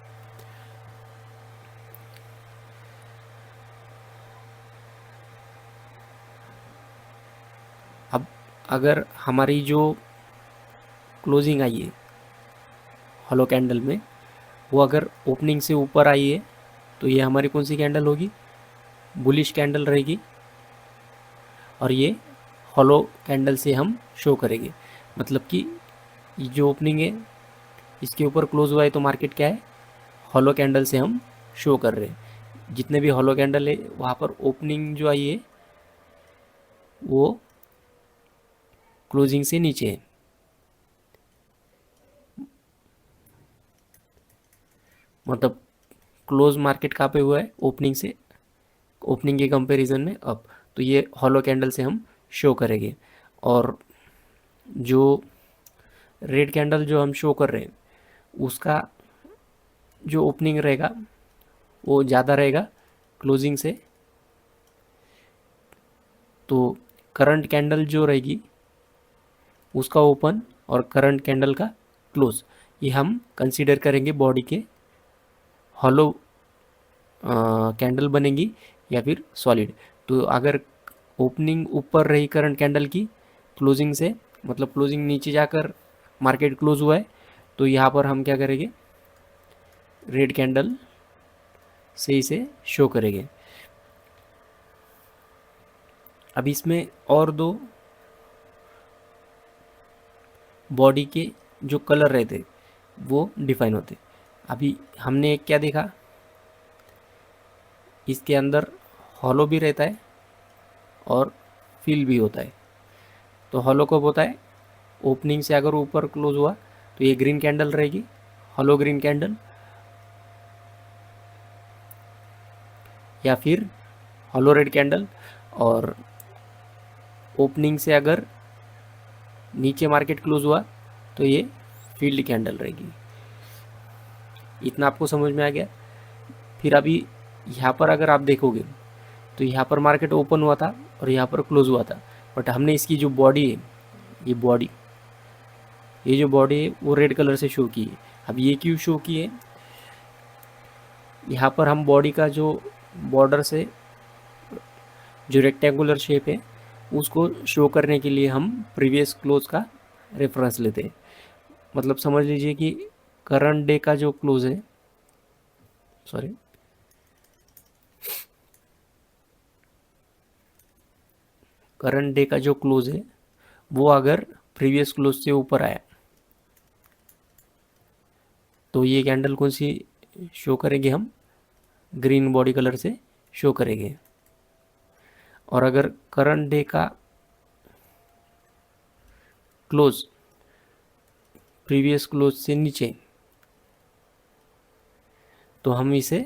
अब अगर हमारी जो क्लोजिंग आई है हॉलो कैंडल में वो अगर ओपनिंग से ऊपर आई है तो ये हमारी कौन सी कैंडल होगी, बुलिश कैंडल रहेगी, और ये हॉलो कैंडल से हम शो करेंगे। मतलब कि ये जो ओपनिंग है इसके ऊपर क्लोज हुआ है तो मार्केट क्या है, हॉलो कैंडल से हम शो कर रहे हैं। जितने भी हॉलो कैंडल है वहाँ पर ओपनिंग जो आई है वो क्लोजिंग से नीचे है। मतलब क्लोज मार्केट कहाँ पे हुआ है, ओपनिंग से, ओपनिंग के कंपैरिजन में अप। तो ये हॉलो कैंडल से हम शो करेंगे। और जो रेड कैंडल जो हम शो कर रहे हैं उसका जो ओपनिंग रहेगा वो ज़्यादा रहेगा क्लोजिंग से। तो करंट कैंडल जो रहेगी उसका ओपन और करंट कैंडल का क्लोज ये हम कंसीडर करेंगे बॉडी के हॉलो कैंडल बनेगी या फिर सॉलिड। तो अगर ओपनिंग ऊपर रही करंट कैंडल की क्लोजिंग से, मतलब क्लोजिंग नीचे जाकर मार्केट क्लोज हुआ है, तो यहाँ पर हम क्या करेंगे, रेड कैंडल से इसे शो करेंगे। अब इसमें और दो बॉडी के जो कलर रहते वो डिफाइन होते। अभी हमने क्या देखा, इसके अंदर हॉलो भी रहता है और फिल भी होता है। तो हॉलो कब होता है, ओपनिंग से अगर ऊपर क्लोज हुआ तो ये ग्रीन कैंडल रहेगी, हॉलो ग्रीन कैंडल, या फिर हॉलो रेड कैंडल। और ओपनिंग से अगर नीचे मार्केट क्लोज हुआ तो ये फील्ड कैंडल रहेगी। इतना आपको समझ में आ गया। फिर अभी यहाँ पर अगर आप देखोगे तो यहाँ पर मार्केट ओपन हुआ था और यहाँ पर क्लोज हुआ था, बट हमने इसकी जो बॉडी है, ये जो बॉडी है वो रेड कलर से शो की है। अब ये क्यों शो की है, यहाँ पर हम बॉडी का जो बॉर्डर से जो रेक्टेंगुलर शेप है उसको शो करने के लिए हम प्रीवियस क्लोज का रेफरेंस लेते हैं। मतलब समझ लीजिए कि करंट डे का जो क्लोज है, सॉरी, करंट डे का जो क्लोज है वो अगर प्रीवियस क्लोज से ऊपर आया तो ये कैंडल कौन सी शो करेंगे हम, ग्रीन बॉडी कलर से शो करेंगे। और अगर करंट डे का क्लोज प्रीवियस क्लोज से नीचे तो हम इसे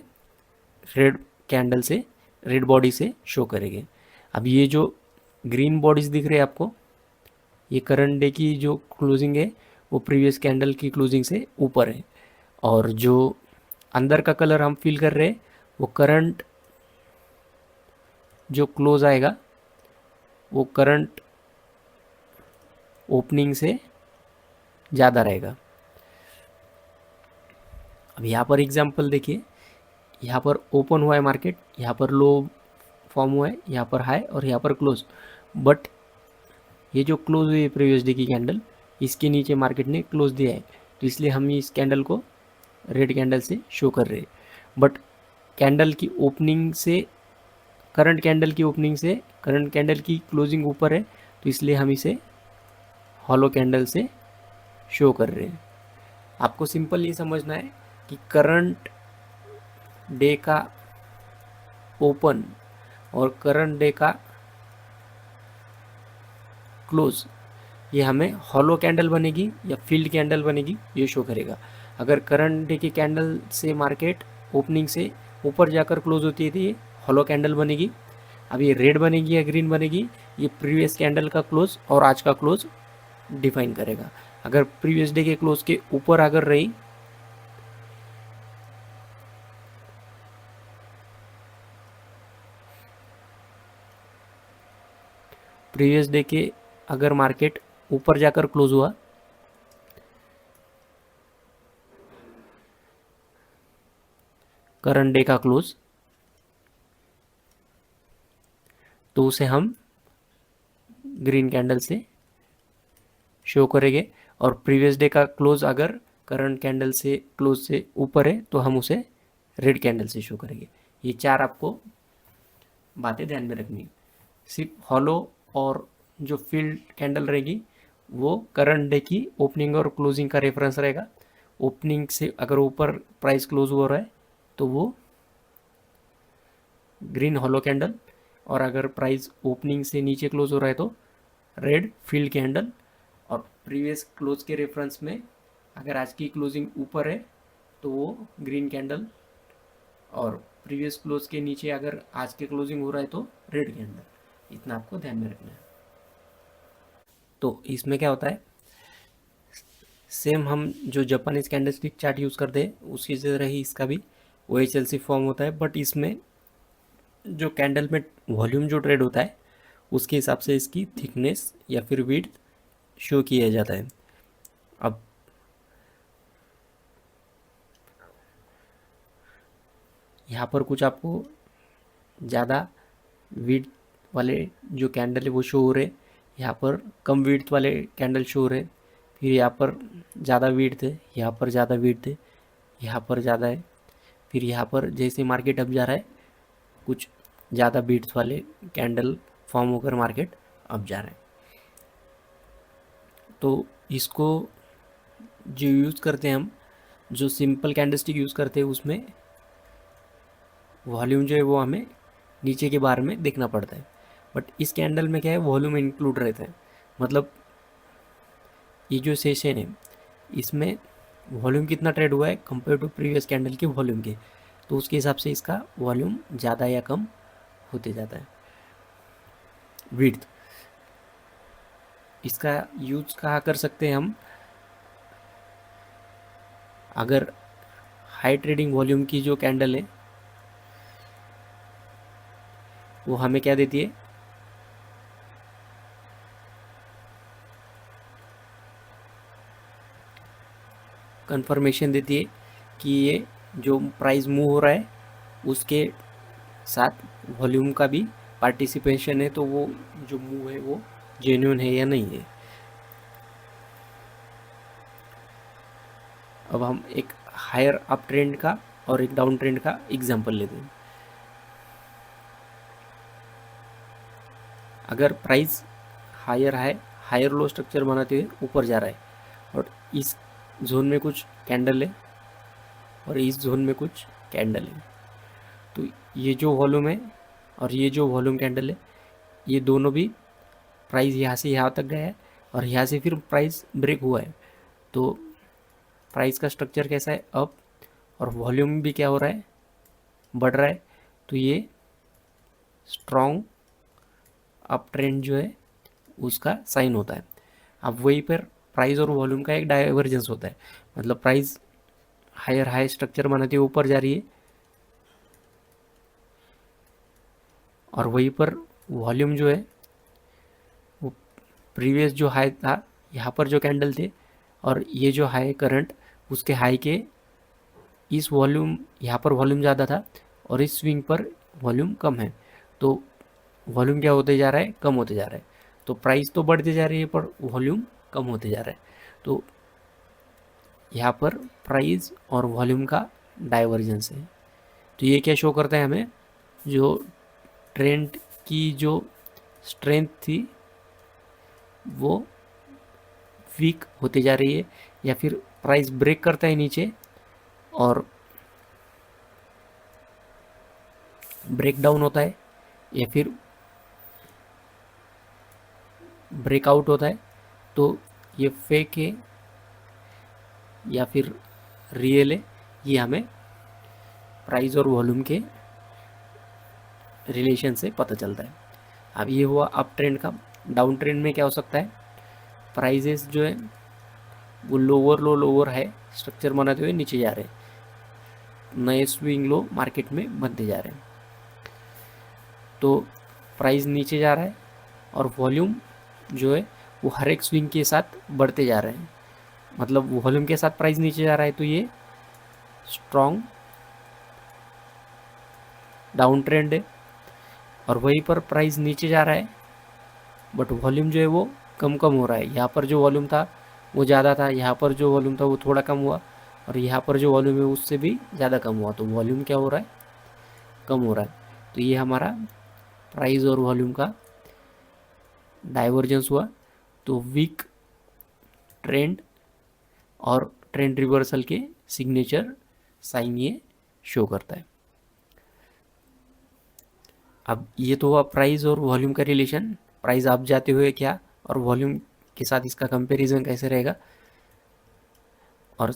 रेड कैंडल से, रेड बॉडी से शो करेंगे। अब ये जो ग्रीन बॉडीज दिख रहे हैं आपको, ये करंट डे की जो क्लोजिंग है वो प्रीवियस कैंडल की क्लोजिंग से ऊपर है, और जो अंदर का कलर हम फील कर रहे हैं वो करंट जो क्लोज आएगा वो करंट ओपनिंग से ज़्यादा रहेगा। अब यहाँ पर एग्जांपल देखिए, यहाँ पर ओपन हुआ है मार्केट, यहाँ पर लो फॉर्म हुआ है, यहाँ पर हाई और यहाँ पर क्लोज, बट ये जो क्लोज हुई है प्रीवियस डे की कैंडल, इसके नीचे मार्केट ने क्लोज दिया है, तो इसलिए हम इस कैंडल को रेड कैंडल से शो कर रहे हैं। बट कैंडल की ओपनिंग से, करंट कैंडल की ओपनिंग से करंट कैंडल की क्लोजिंग ऊपर है, तो इसलिए हम इसे हॉलो कैंडल से शो कर रहे हैं। आपको सिंपल ये समझना है कि करंट डे का ओपन और करंट डे का क्लोज ये हमें हॉलो कैंडल बनेगी या फील्ड कैंडल बनेगी ये शो करेगा। अगर करंट डे की कैंडल से मार्केट ओपनिंग से ऊपर जाकर क्लोज होती है तो ये हॉलो कैंडल बनेगी। अब ये रेड बनेगी या ग्रीन बनेगी, ये प्रीवियस कैंडल का क्लोज और आज का क्लोज डिफाइन करेगा। अगर प्रीवियस डे के क्लोज के ऊपर अगर रही प्रीवियस डे के अगर मार्केट ऊपर जाकर क्लोज हुआ करंट डे का क्लोज, तो उसे हम ग्रीन कैंडल से शो करेंगे। और प्रीवियस डे का क्लोज अगर करंट कैंडल से क्लोज से ऊपर है तो हम उसे रेड कैंडल से शो करेंगे। ये चार आपको बातें ध्यान में रखनी है। सिर्फ हॉलो और जो फील्ड कैंडल रहेगी वो करंट डे की ओपनिंग और क्लोजिंग का रेफरेंस रहेगा। ओपनिंग से अगर ऊपर प्राइस क्लोज हो रहा है तो वो ग्रीन हॉलो कैंडल, और अगर प्राइस ओपनिंग से नीचे क्लोज हो रहा है तो रेड फील्ड कैंडल। और प्रीवियस क्लोज के रेफरेंस में अगर आज की क्लोजिंग ऊपर है तो वो ग्रीन कैंडल, और प्रीवियस क्लोज के नीचे अगर आज के क्लोजिंग हो रहा है तो रेड कैंडल। इतना आपको ध्यान में रखना है। तो इसमें क्या होता है, सेम हम जो जापानीज कैंडलस्टिक चार्ट यूज़ करते हैं उसकी तरह ही इसका भी OHLC फॉर्म होता है, बट इसमें जो कैंडल में वॉल्यूम जो ट्रेड होता है उसके हिसाब से इसकी थिकनेस या फिर विड्थ शो किया जाता है। अब यहाँ पर कुछ आपको ज़्यादा विड्थ वाले जो कैंडल है वो शो हो रहे, यहाँ पर कम विड्थ वाले कैंडल शो हो रहे, फिर यहाँ पर ज़्यादा विड्थ है, यहाँ पर ज़्यादा विड्थ है, यहाँ पर ज़्यादा है, फिर यहाँ पर जैसे मार्केट अप जा रहा है कुछ ज़्यादा विड्थ वाले कैंडल फॉर्म होकर मार्केट अप जा रहा है। तो इसको जो यूज़ करते हैं हम, जो सिंपल कैंडलस्टिक यूज़ करते हैं उसमें वॉल्यूम जो है वो हमें नीचे के बार में देखना पड़ता है, बट इस कैंडल में क्या है, वॉल्यूम इंक्लूड रहता है। मतलब ये जो सेशन है इसमें वॉल्यूम कितना ट्रेड हुआ है कंपेयर टू प्रीवियस कैंडल के वॉल्यूम के, तो उसके हिसाब से इसका वॉल्यूम ज़्यादा या कम होते जाता है। विड्थ इसका यूज कहाँ कर सकते हैं हम, अगर हाई ट्रेडिंग वॉल्यूम की जो कैंडल है वो हमें क्या देती है, कंफर्मेशन देती है कि ये जो प्राइस मूव हो रहा है उसके साथ वॉल्यूम का भी पार्टिसिपेशन है, तो वो जो मूव है वो जेन्युइन है या नहीं है। अब हम एक हायर अप ट्रेंड का और एक डाउन ट्रेंड का एग्जांपल लेते हैं। अगर प्राइस हायर लो स्ट्रक्चर बनाते हुए ऊपर जा रहा है और इस जोन में कुछ कैंडल है और इस जोन में कुछ कैंडल है, तो ये जो वॉल्यूम है और ये जो वॉल्यूम कैंडल है, ये दोनों भी प्राइस यहाँ से यहाँ तक गया है और यहाँ से फिर प्राइस ब्रेक हुआ है। तो प्राइस का स्ट्रक्चर कैसा है, अप, और वॉल्यूम भी क्या हो रहा है, बढ़ रहा है। तो ये स्ट्रॉन्ग अप ट्रेंड जो है उसका साइन होता है। अब वहीं पर प्राइस और वॉल्यूम का एक डाइवर्जेंस होता है, मतलब प्राइस हायर हाई स्ट्रक्चर बनाती है ऊपर जा रही है और वहीं पर वॉल्यूम जो है वो प्रीवियस जो हाई था, यहाँ पर जो कैंडल थे और ये जो हाई करंट, उसके हाई के इस वॉल्यूम, यहाँ पर वॉल्यूम ज़्यादा था और इस स्विंग पर वॉल्यूम कम है। तो वॉल्यूम क्या होते जा रहा है, कम होते जा रहा है। तो प्राइस तो बढ़ते जा रही है पर वॉल्यूम कम होते जा रहा है। तो यहाँ पर प्राइस और वॉल्यूम का डाइवर्जेंस है। तो ये क्या शो करता है हमें, जो ट्रेंड की जो स्ट्रेंथ थी वो वीक होती जा रही है, या फिर प्राइस ब्रेक करता है नीचे और ब्रेक डाउन होता है, या फिर ब्रेकआउट होता है। तो ये फेक है या फिर रियल है, ये हमें प्राइस और वॉल्यूम के रिलेशन से पता चलता है। अब ये हुआ अप ट्रेंड का। डाउन ट्रेंड में क्या हो सकता है, प्राइजेस जो है वो लोअर है स्ट्रक्चर बनाते हुए नीचे जा रहे हैं, नए स्विंग लो मार्केट में बनते जा रहे हैं। तो प्राइस नीचे जा रहा है और वॉल्यूम जो है वो हर एक स्विंग के साथ बढ़ते जा रहे हैं, मतलब वॉल्यूम के साथ प्राइस नीचे जा रहा है। तो ये स्ट्रॉन्ग डाउन ट्रेंड है और वहीं पर प्राइस नीचे जा रहा है बट वॉल्यूम जो है वो कम हो रहा है। यहाँ पर जो वॉल्यूम था वो ज़्यादा था, यहाँ पर जो वॉल्यूम था वो थोड़ा कम हुआ और यहाँ पर जो वॉल्यूम है उससे भी ज़्यादा कम हुआ। तो वॉल्यूम क्या हो रहा है, कम हो रहा है। तो ये हमारा प्राइस और वॉल्यूम का डाइवर्जेंस हुआ। तो वीक ट्रेंड और ट्रेंड रिवर्सल के सिग्नेचर साइन ये शो करता है। अब ये तो हुआ प्राइस और वॉल्यूम का रिलेशन, प्राइस अप जाते हुए क्या और वॉल्यूम के साथ इसका कंपैरिजन कैसे रहेगा, और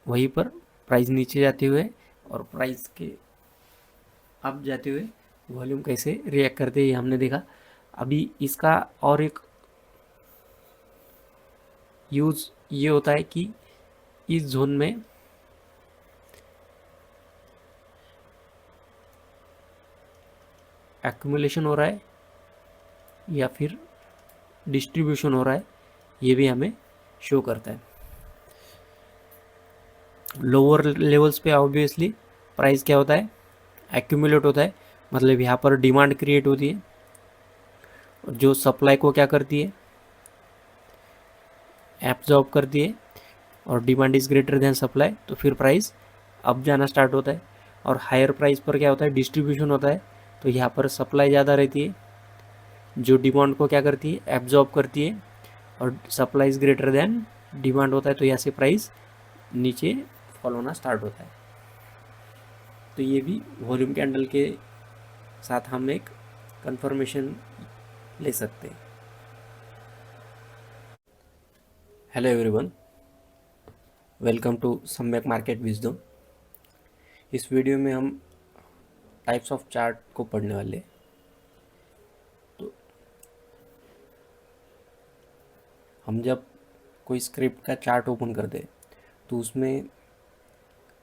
वहीं पर प्राइस नीचे जाते हुए और प्राइस के अप जाते हुए वॉल्यूम कैसे रिएक्ट करते हैं, ये हमने देखा। अभी इसका और एक यूज़ ये होता है कि इस जोन में एक्यूमुलेशन हो रहा है या फिर डिस्ट्रीब्यूशन हो रहा है, ये भी हमें शो करता है। लोअर लेवल्स पे ऑब्वियसली प्राइस क्या होता है, एक्यूमुलेट होता है, मतलब यहाँ पर डिमांड क्रिएट होती है और जो सप्लाई को क्या करती है, एब्जॉर्ब करती है, और demand is greater than supply, तो फिर प्राइस अप जाना स्टार्ट होता है। और हायर प्राइस पर क्या होता है, डिस्ट्रीब्यूशन होता है, तो यहाँ पर सप्लाई ज़्यादा रहती है जो डिमांड को क्या करती है, एब्जॉर्ब करती है, और supply is greater than demand होता है, तो यहाँ से प्राइस नीचे फॉल होना स्टार्ट होता है। तो ये भी वॉल्यूम कैंडल के साथ हम एक कंफर्मेशन ले सकते हैं। हेलो एवरीवन, वेलकम टू सम्यक मार्केट विजडम। इस वीडियो में हम टाइप्स ऑफ चार्ट को पढ़ने वाले हैं। तो हम जब कोई स्क्रिप्ट का चार्ट ओपन करते हैं तो उसमें